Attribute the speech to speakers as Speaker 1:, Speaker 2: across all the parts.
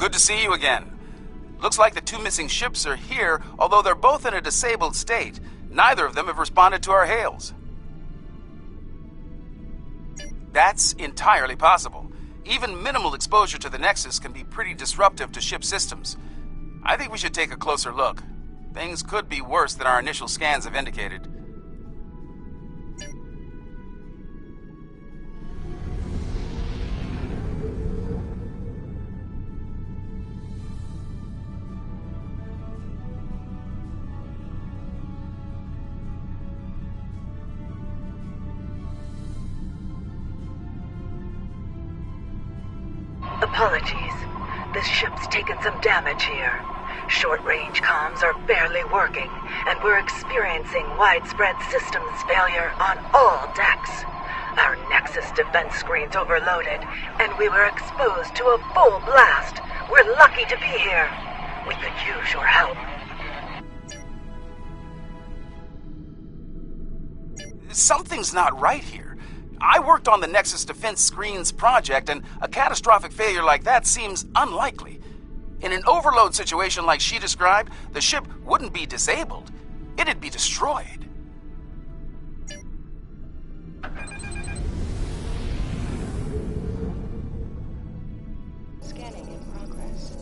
Speaker 1: Good to see you again. Looks like the two missing ships are here, although they're both in a disabled state. Neither of them have responded to our hails. That's entirely possible. Even minimal exposure to the Nexis can be pretty disruptive to ship systems. I think we should take a closer look. Things could be worse than our initial scans have indicated.
Speaker 2: Apologies. This ship's taken some damage here. Short-range comms are barely working, and we're experiencing widespread systems failure on all decks. Our Nexus defense screen's overloaded, and we were exposed to a full blast. We're lucky to be here. We could use your help.
Speaker 1: Something's not right here. I worked on the Nexus Defense Screens project, and a catastrophic failure like that seems unlikely. In an overload situation like she described, the ship wouldn't be disabled. It'd be destroyed.
Speaker 3: Scanning in progress.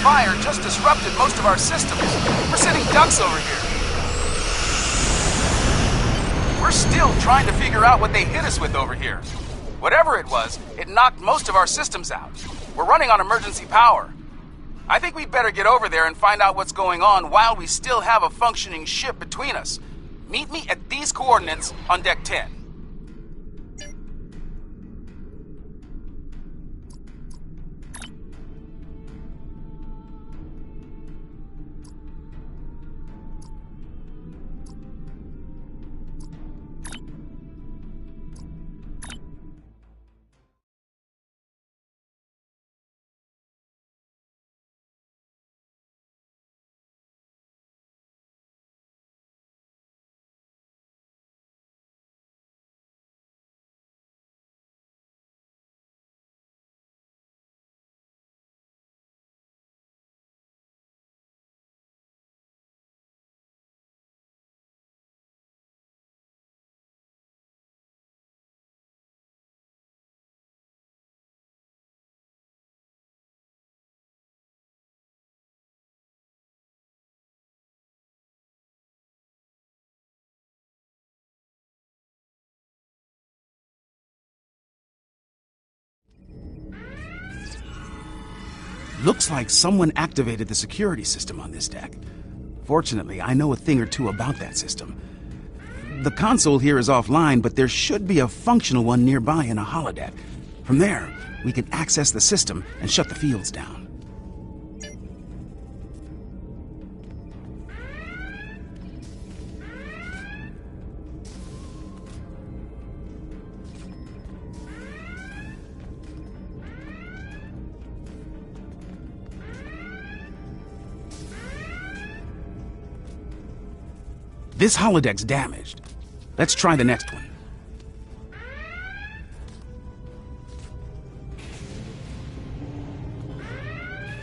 Speaker 1: Fire just disrupted most of our systems. We're sitting ducks over here. We're still trying to figure out what they hit us with over here. Whatever it was, it knocked most of our systems out. We're running on emergency power. I think we'd better get over there and find out what's going on while we still have a functioning ship between us. Meet me at these coordinates on Deck 10. Looks like someone activated the security system on this deck. Fortunately, I know a thing or two about that system. The console here is offline, but there should be a functional one nearby in a holodeck. From there, we can access the system and shut the fields down. This holodeck's damaged. Let's try the next one.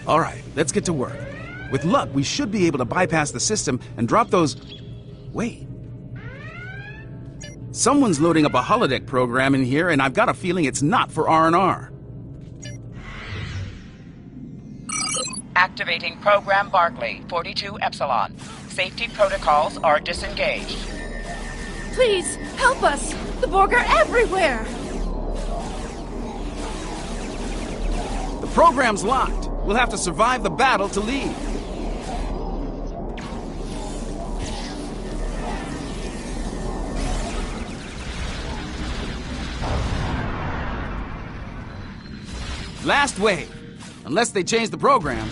Speaker 1: All right, let's get to work. With luck, we should be able to bypass the system and drop those... Wait. Someone's loading up a holodeck program in here, and I've got a feeling it's not for R&R.
Speaker 4: Activating Program Barclay, 42 Epsilon. Safety protocols are disengaged.
Speaker 5: Please, help us! The Borg are everywhere!
Speaker 1: The program's locked. We'll have to survive the battle to leave. Last wave. Unless they change the program.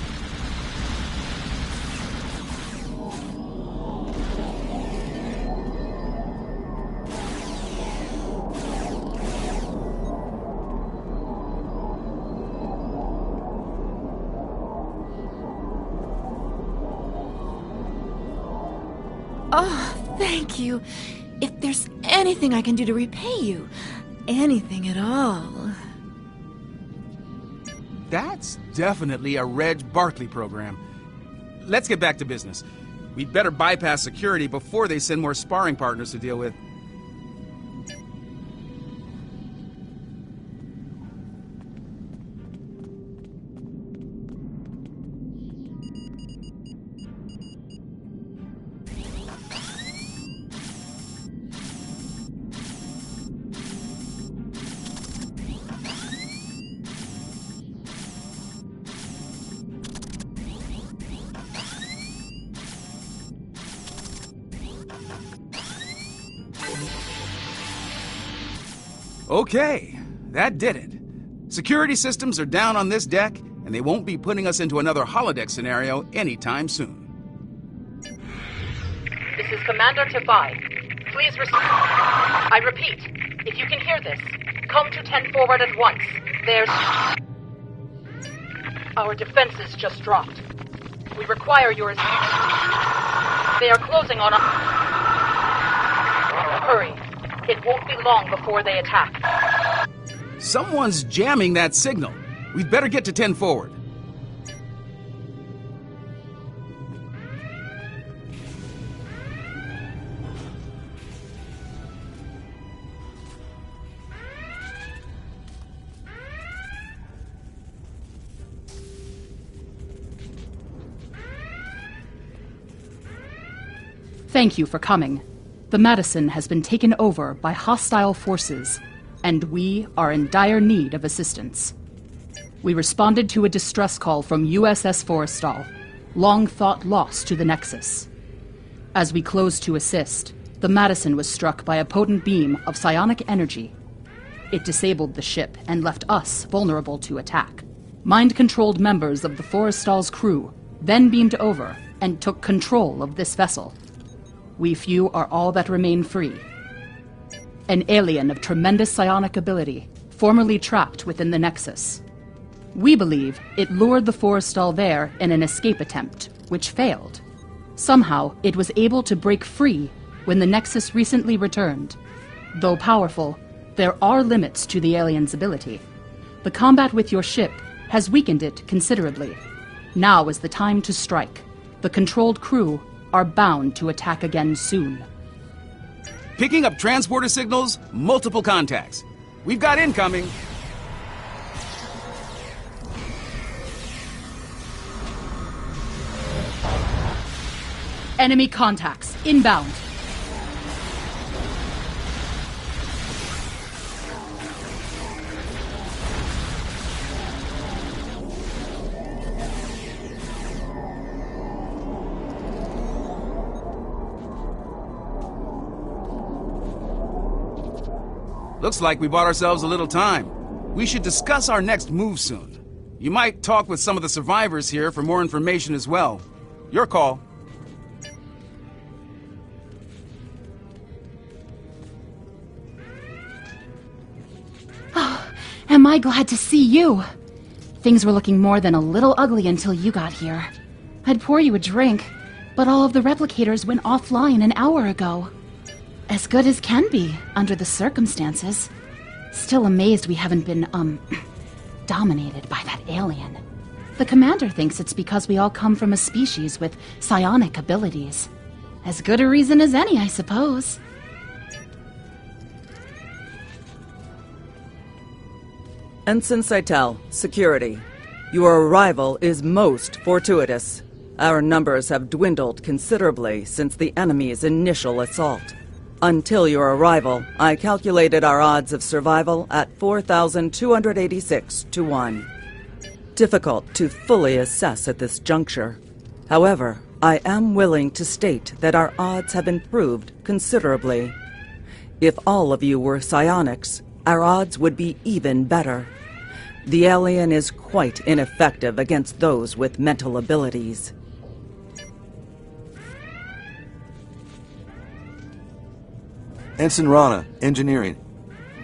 Speaker 5: Oh, thank you. If there's anything I can do to repay you, anything at all.
Speaker 1: That's definitely a Reg Barkley program. Let's get back to business. We'd better bypass security before they send more sparring partners to deal with. Okay, that did it. Security systems are down on this deck, and they won't be putting us into another holodeck scenario anytime soon.
Speaker 3: This is Commander Tafai. Please I repeat, if you can hear this, come to 10 forward at once. There's... Our defenses just dropped. We require your... They are closing on us. Hurry. It won't be long before they attack.
Speaker 1: Someone's jamming that signal. We'd better get to 10 forward.
Speaker 6: Thank you for coming. The Madison has been taken over by hostile forces, and we are in dire need of assistance. We responded to a distress call from USS Forrestal, long thought lost to the Nexis. As we closed to assist, the Madison was struck by a potent beam of psionic energy. It disabled the ship and left us vulnerable to attack. Mind-controlled members of the Forrestal's crew then beamed over and took control of this vessel. We few are all that remain free. An alien of tremendous psionic ability, formerly trapped within the Nexus. We believe it lured the Forrestal there in an escape attempt, which failed. Somehow, it was able to break free when the Nexus recently returned. Though powerful, there are limits to the alien's ability. The combat with your ship has weakened it considerably. Now is the time to strike. The controlled crew are bound to attack again soon.
Speaker 1: Picking up transporter signals, multiple contacts. We've got incoming.
Speaker 6: Enemy contacts, inbound.
Speaker 1: Looks like we bought ourselves a little time. We should discuss our next move soon. You might talk with some of the survivors here for more information as well. Your call.
Speaker 7: Oh, am I glad to see you. Things were looking more than a little ugly until you got here. I'd pour you a drink, but all of the replicators went offline an hour ago. As good as can be, under the circumstances. Still amazed we haven't been, dominated by that alien. The commander thinks it's because we all come from a species with psionic abilities. As good a reason as any, I suppose.
Speaker 8: Ensign Seitel, security. Your arrival is most fortuitous. Our numbers have dwindled considerably since the enemy's initial assault. Until your arrival, I calculated our odds of survival at 4,286 to 1. Difficult to fully assess at this juncture. However, I am willing to state that our odds have improved considerably. If all of you were psionics, our odds would be even better. The alien is quite ineffective against those with mental abilities.
Speaker 9: Ensign Rana, engineering.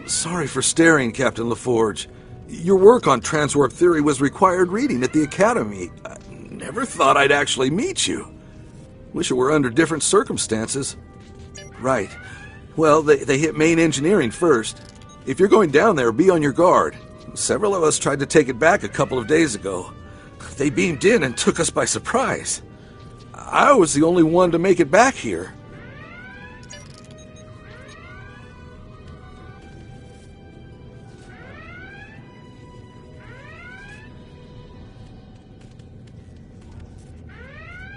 Speaker 9: Sorry for staring, Captain LaForge. Your work on transwarp theory was required reading at the Academy. I never thought I'd actually meet you. Wish it were under different circumstances. Right. Well, they hit main engineering first. If you're going down there, be on your guard. Several of us tried to take it back a couple of days ago. They beamed in and took us by surprise. I was the only one to make it back here.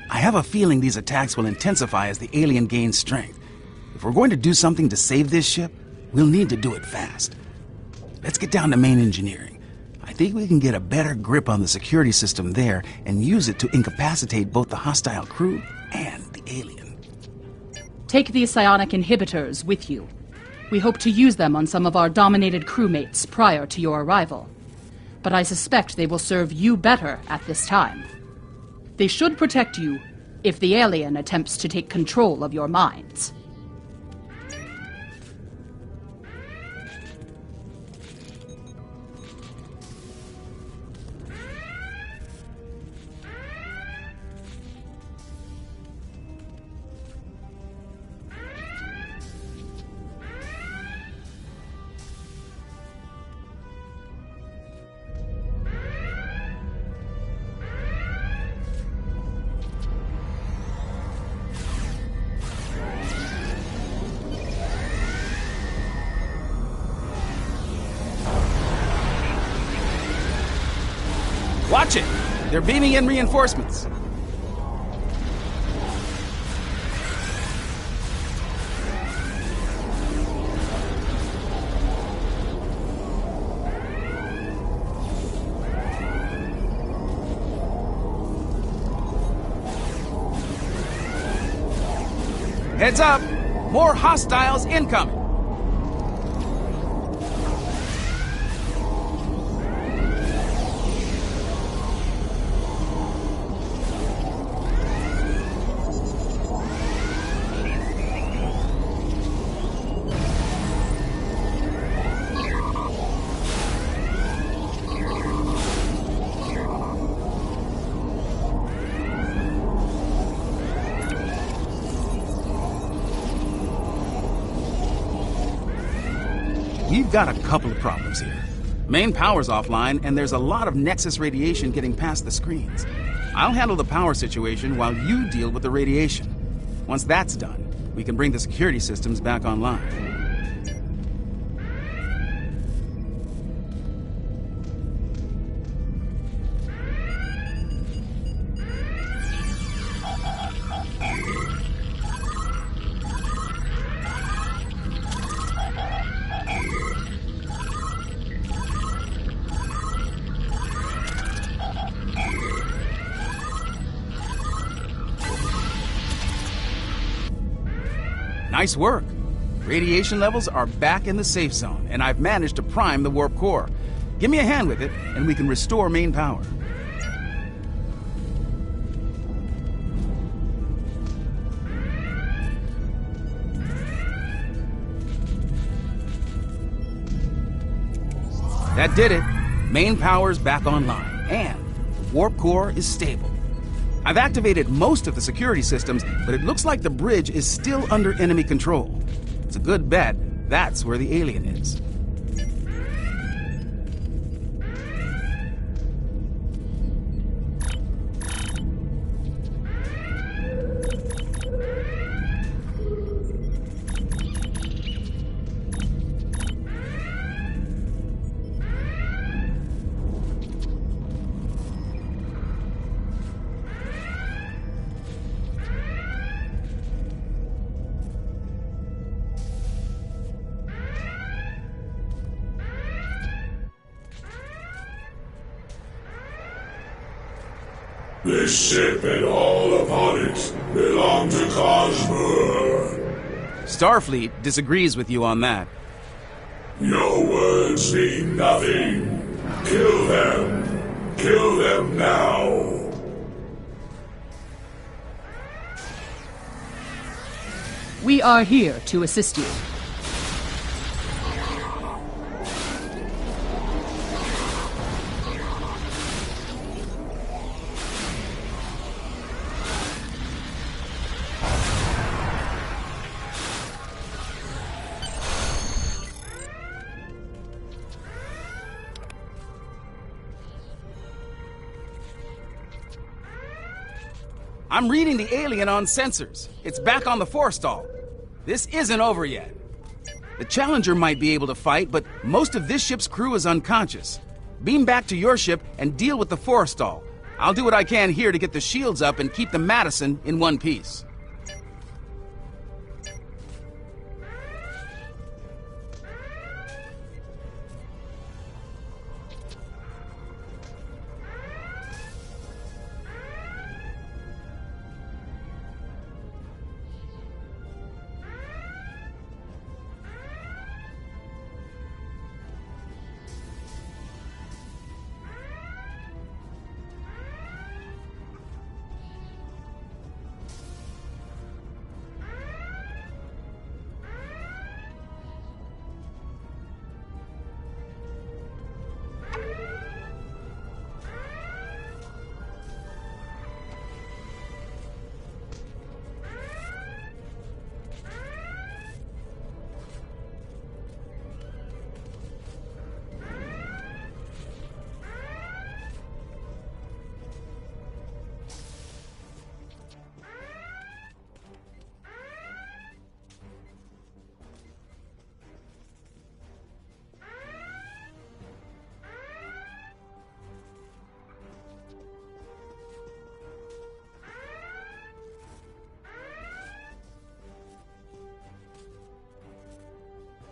Speaker 1: I have a feeling these attacks will intensify as the alien gains strength. If we're going to do something to save this ship, we'll need to do it fast. Let's get down to main engineering. I think we can get a better grip on the security system there and use it to incapacitate both the hostile crew and the alien.
Speaker 6: Take the psionic inhibitors with you. We hope to use them on some of our dominated crewmates prior to your arrival. But I suspect they will serve you better at this time. They should protect you if the alien attempts to take control of your minds.
Speaker 1: Watch it! They're beaming in reinforcements. Heads up! More hostiles incoming! We've got a couple of problems here. Main power's offline, and there's a lot of Nexis radiation getting past the screens. I'll handle the power situation while you deal with the radiation. Once that's done, we can bring the security systems back online. Nice work. Radiation levels are back in the safe zone, and I've managed to prime the warp core. Give me a hand with it, and we can restore main power. That did it. Main power's back online, and warp core is stable. I've activated most of the security systems, but it looks like the bridge is still under enemy control. It's a good bet that's where the alien is.
Speaker 10: This ship and all upon it belong to Cosmos.
Speaker 1: Starfleet disagrees with you on that.
Speaker 10: Your words mean nothing. Kill them. Kill them now.
Speaker 6: We are here to assist you.
Speaker 1: I'm reading the alien on sensors. It's back on the forestall. This isn't over yet. The Challenger might be able to fight, but most of this ship's crew is unconscious. Beam back to your ship and deal with the forestall. I'll do what I can here to get the shields up and keep the Madison in one piece.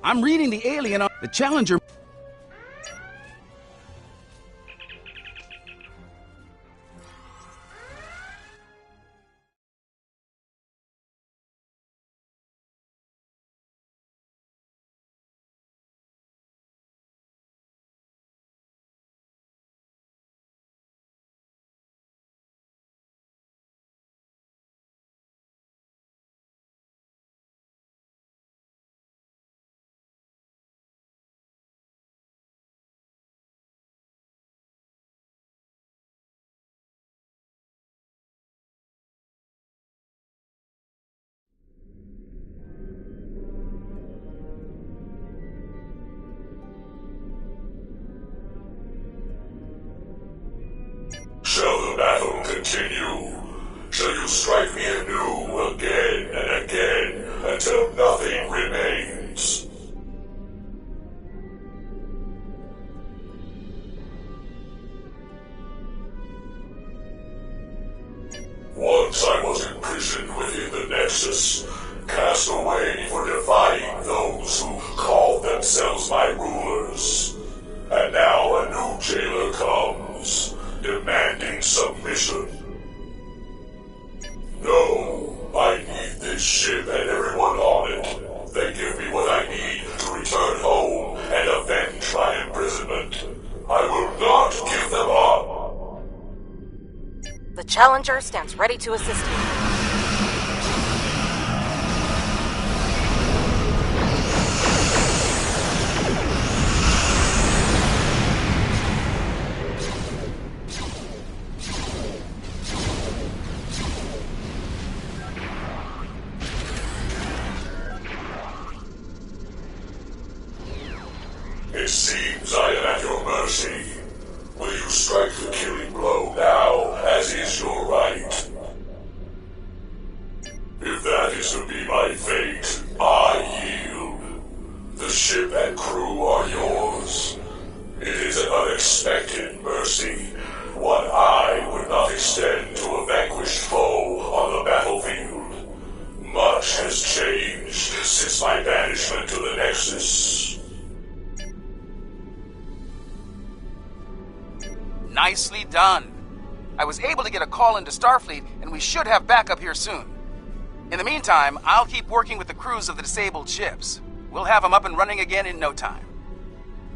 Speaker 1: I'm reading the alien on the Challenger.
Speaker 10: Shall the battle continue? Shall you strike me anew again and again until nothing remains? Once I was imprisoned within the Nexus, cast away for defying those who called themselves my rulers. And now a new jailer comes, demanding submission. No, I need this ship and everyone on it. They give me what I need to return home and avenge my imprisonment. I will not give them up.
Speaker 11: The Challenger stands ready to assist you.
Speaker 10: It seems I am at your mercy. Will you strike the killing blow now, as is your right? If that is to be my fate, I yield. The ship and crew are yours. It is an unexpected mercy, one I would not extend to a vanquished foe on the battlefield. Much has changed since my banishment to the Nexus.
Speaker 1: Nicely done. I was able to get a call into Starfleet, and we should have backup here soon. In the meantime, I'll keep working with the crews of the disabled ships. We'll have them up and running again in no time.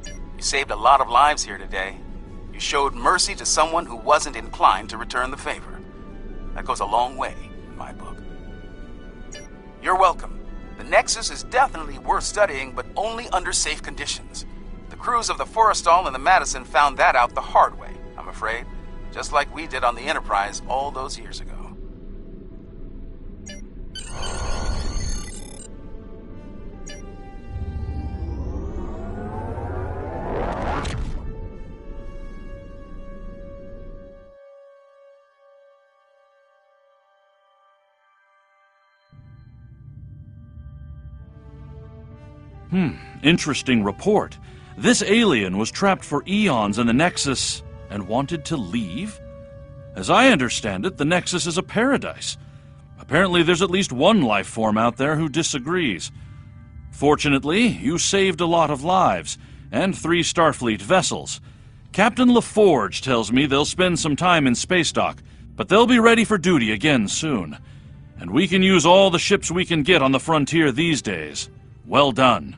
Speaker 1: You saved a lot of lives here today. You showed mercy to someone who wasn't inclined to return the favor. That goes a long way in my book. You're welcome. The Nexus is definitely worth studying, but only under safe conditions. The crews of the Forrestal and the Madison found that out the hard way, I'm afraid. Just like we did on the Enterprise all those years ago.
Speaker 12: Interesting report. This alien was trapped for eons in the Nexis and wanted to leave? As I understand it, the Nexis is a paradise. Apparently there's at least one life form out there who disagrees. Fortunately, you saved a lot of lives, and 3 Starfleet vessels. Captain LaForge tells me they'll spend some time in space dock, but they'll be ready for duty again soon. And we can use all the ships we can get on the frontier these days. Well done.